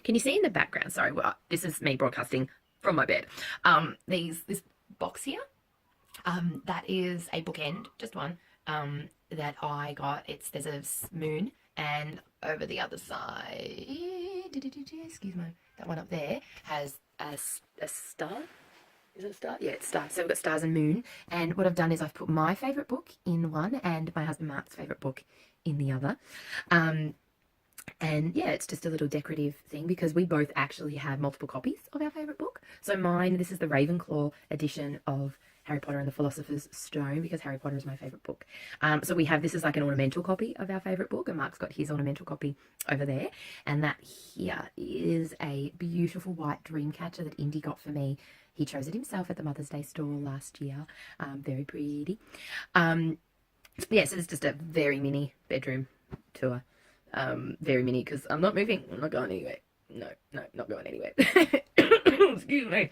Can you see in the background? Sorry, well, this is me broadcasting from my bed. This box here, that is a bookend, just one, that I got. There's a moon, and over the other side, excuse me, that one up there has a star. Is it a star? Yeah, it's stars. So we've got stars and moon. And what I've done is I've put my favourite book in one and my husband Mark's favourite book in the other. And yeah, it's just a little decorative thing because we both actually have multiple copies of our favourite book. So mine, this is the Ravenclaw edition of Harry Potter and the Philosopher's Stone, because Harry Potter is my favourite book. So we have, this is like an ornamental copy of our favourite book, and Mark's got his ornamental copy over there. And that here is a beautiful white dream catcher that Indy got for me. He chose it himself at the Mother's Day store last year. Very pretty. Yeah, so it's just a very mini bedroom tour. Very mini because I'm not moving. I'm not going anywhere. No, not going anywhere. Excuse me.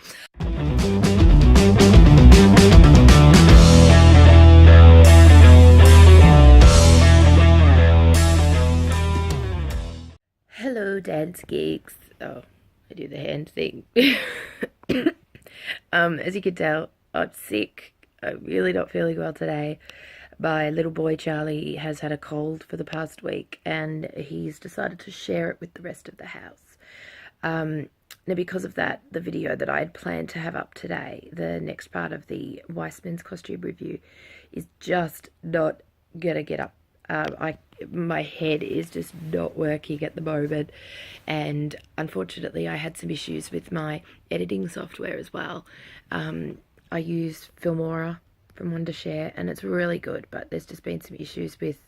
Hello, Dance Geeks. Oh, I do the hand thing. As you can tell, I'm sick. I'm really not feeling well today. My little boy Charlie has had a cold for the past week, and he's decided to share it with the rest of the house. Now, because of that, the video that I had planned to have up today, the next part of the Weissmans Costume review, is just not gonna get up. My head is just not working at the moment, and unfortunately I had some issues with my editing software as well. I use Filmora from Wondershare, and it's really good, but there's just been some issues with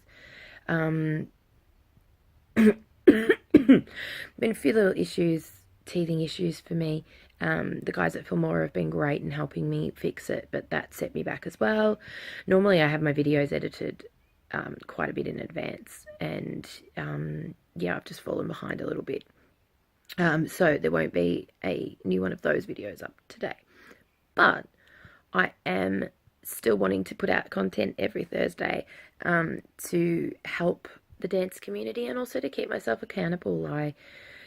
been a few little issues, teething issues for me. The guys at Filmora have been great in helping me fix it, but that set me back as well. Normally I have my videos edited quite a bit in advance, and yeah, I've just fallen behind a little bit. So there won't be a new one of those videos up today, but I am still wanting to put out content every Thursday to help the dance community and also to keep myself accountable.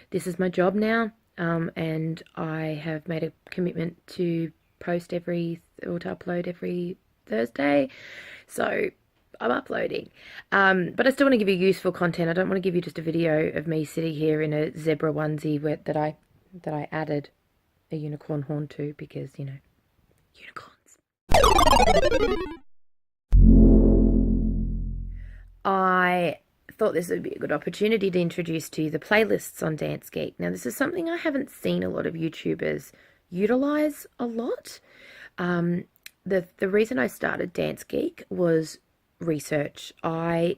This is my job now, and I have made a commitment to post or to upload every Thursday, so I'm uploading. But I still want to give you useful content. I don't want to give you just a video of me sitting here in a zebra onesie that I added a unicorn horn to, because, you know, unicorns. I thought this would be a good opportunity to introduce to you the playlists on Dance Geek. Now, this is something I haven't seen a lot of YouTubers utilize a lot. The reason I started Dance Geek was research. I'm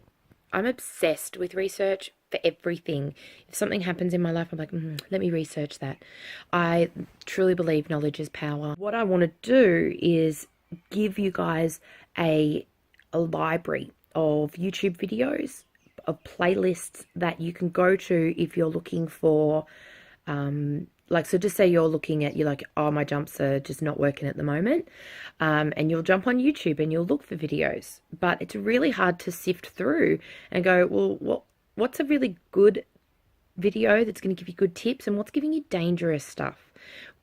obsessed with research for everything. If something happens in my life, I'm like, let me research that. I truly believe knowledge is power. What I want to do is give you guys a library of YouTube videos, of playlists that you can go to if you're looking for, so just say you're like, oh, my jumps are just not working at the moment, and you'll jump on YouTube and you'll look for videos, but it's really hard to sift through and go, well, what's a really good video that's going to give you good tips, and what's giving you dangerous stuff,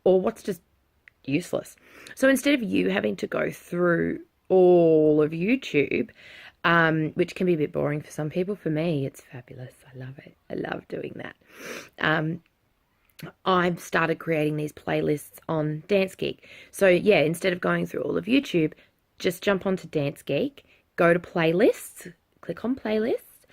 or what's just useless. So instead of you having to go through all of YouTube, which can be a bit boring for some people, for me it's fabulous. I love it. I love doing that. I've started creating these playlists on Dance Geek. So yeah, instead of going through all of YouTube, just jump onto Dance Geek, go to playlists, click on playlists,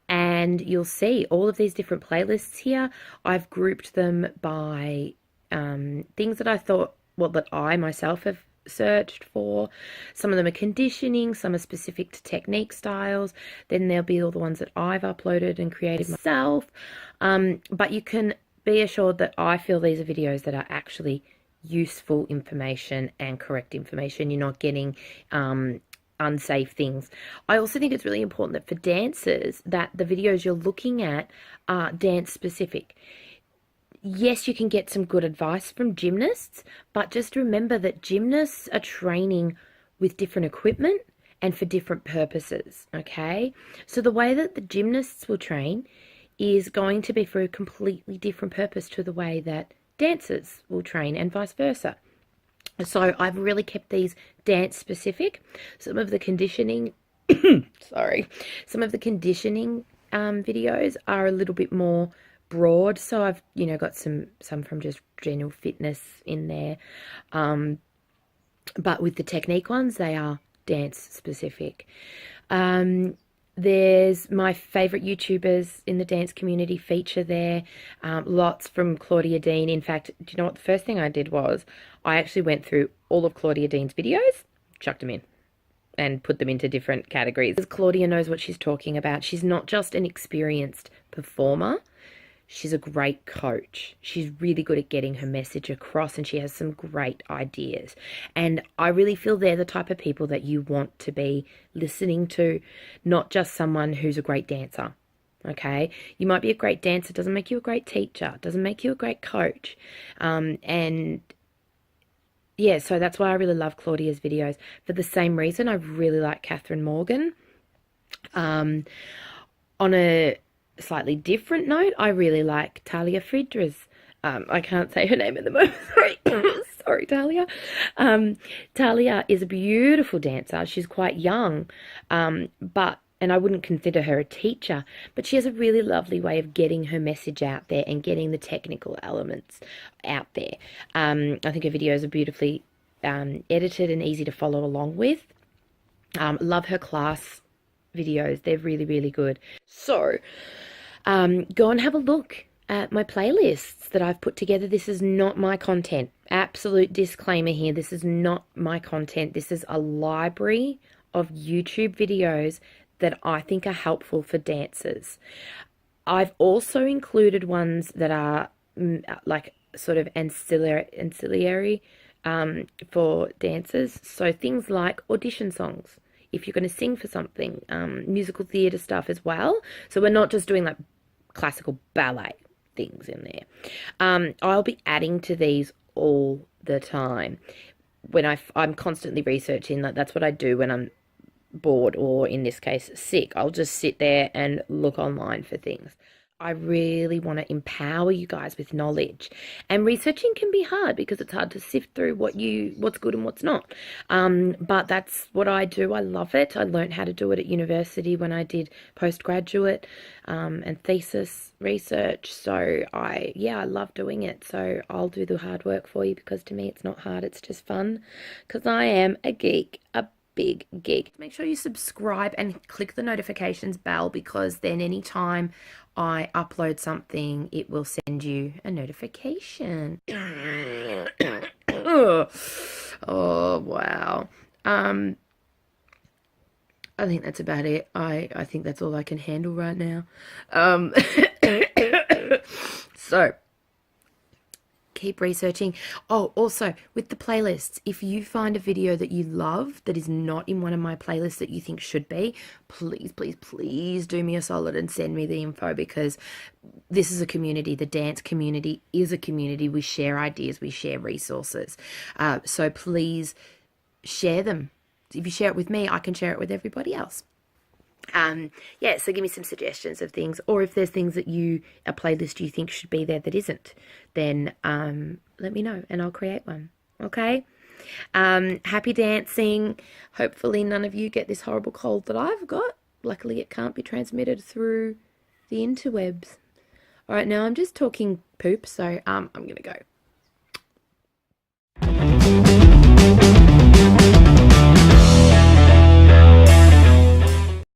and you'll see all of these different playlists here. I've grouped them by things that I thought, that I myself have searched for. Some of them are conditioning, some are specific to technique styles. Then there'll be all the ones that I've uploaded and created myself. But you can be assured that I feel these are videos that are actually useful information and correct information. You're not getting unsafe things. I also think it's really important that for dancers, that the videos you're looking at are dance specific. Yes, you can get some good advice from gymnasts, but just remember that gymnasts are training with different equipment and for different purposes, okay? So the way that the gymnasts will train is going to be for a completely different purpose to the way that dancers will train and vice versa. So I've really kept these dance specific. Some of the conditioning, sorry, some of the conditioning videos are a little bit more broad. So I've, got some from just general fitness in there. But with the technique ones, they are dance specific. There's my favorite YouTubers in the dance community feature there. Lots from Claudia Dean. In fact, do you know what the first thing I did was? I actually went through all of Claudia Dean's videos, chucked them in, and put them into different categories. Claudia knows what she's talking about. She's not just an experienced performer. She's a great coach. She's really good at getting her message across, and she has some great ideas. And I really feel they're the type of people that you want to be listening to, not just someone who's a great dancer. Okay? You might be a great dancer, doesn't make you a great teacher, doesn't make you a great coach. And yeah, so that's why I really love Claudia's videos. For the same reason, I really like Catherine Morgan. On a slightly different note, I really like Talia Friedrichs. I can't say her name at the moment. Sorry, Talia. Talia is a beautiful dancer. She's quite young, and I wouldn't consider her a teacher, but she has a really lovely way of getting her message out there and getting the technical elements out there. I think her videos are beautifully edited and easy to follow along with. Love her class videos. They're really, really good. So go and have a look at my playlists that I've put together. This is not my content. Absolute disclaimer here. This is not my content. This is a library of YouTube videos that I think are helpful for dancers. I've also included ones that are like sort of ancillary for dancers. So things like audition songs, if you're going to sing for something, musical theatre stuff as well. So we're not just doing like classical ballet things in there. I'll be adding to these all the time. When I'm constantly researching, like that's what I do when I'm bored or in this case sick. I'll just sit there and look online for things. I really want to empower you guys with knowledge, and researching can be hard because it's hard to sift through what's good and what's not. But that's what I do. I love it. I learned how to do it at university when I did postgraduate and thesis research. So I love doing it. So I'll do the hard work for you because to me it's not hard. It's just fun because I am a geek, a big geek. Make sure you subscribe and click the notifications bell because then anytime I upload something, it will send you a notification. Oh, wow. I think that's about it. I think that's all I can handle right now. So keep researching. Oh, also with the playlists, if you find a video that you love that is not in one of my playlists that you think should be, please, please, please do me a solid and send me the info, because this is a community. The dance community is a community. We share ideas, we share resources. So please share them. If you share it with me, I can share it with everybody else. So give me some suggestions of things, or if there's things that a playlist you think should be there that isn't, then let me know and I'll create one. Okay? Happy dancing. Hopefully none of you get this horrible cold that I've got. Luckily it can't be transmitted through the interwebs. All right, now I'm just talking poop, so I'm gonna go.